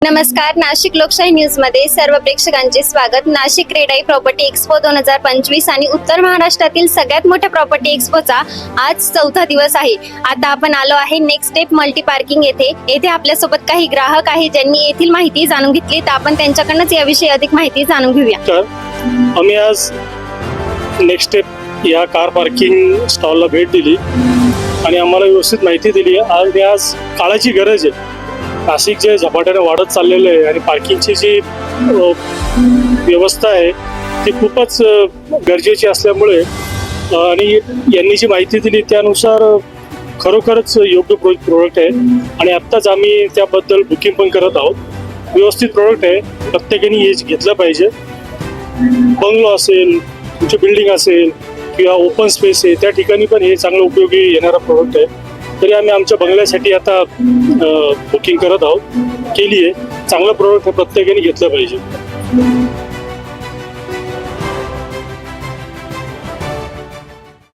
नमस्कार, नाशिक लोकशाही न्यूज मध्ये सर्व प्रेक्षकांचे स्वागत। नाशिक क्रेडाई प्रॉपर्टी एक्सपो 2025 आणि उत्तर महाराष्ट्रातील सगळ्यात मोठ्या प्रॉपर्टी एक्सपोचा आज चौथा दिवस आहे। आता आपण आलो आहे नेक्स्ट स्टेप मल्टी पार्किंग येथे आपल्यासोबत काही ग्राहक आहेत ज्यांनी येथील माहिती जाणून घेतली, तर आपण त्यांच्याकडूनच याविषयी अधिक माहिती जाणून घेऊया। तर आम्ही आज नेक्स्ट स्टेप या कार पार्किंग स्टॉलला भेट दिली आणि आम्हाला व्यवस्थित माहिती दिली। आज काळाची गरज आहे। नाशिक जे झपाट्याने वाढत चाललेलं आहे आणि पार्किंगची जी व्यवस्था आहे ती खूपच गरजेची असल्यामुळे आणि यांनी जी माहिती दिली त्यानुसार खरोखरच योग्य प्रोडक्ट आहे आणि आत्ताच आम्ही त्याबद्दल बुकिंग पण करत आहोत। व्यवस्थित प्रोडक्ट आहे, प्रत्येकाने हे घेतलं पाहिजे। बंगलो असेल, तुमची बिल्डिंग असेल किंवा ओपन स्पेस आहे त्या ठिकाणी पण हे चांगलं उपयोगी येणारा प्रोडक्ट आहे। तरी आम्ही आमच्या बंगल्यासाठी आता बुकिंग करत आहोत, केली आहे। चांगलं प्रोडक्ट हे प्रत्येकाने घेतलं पाहिजे।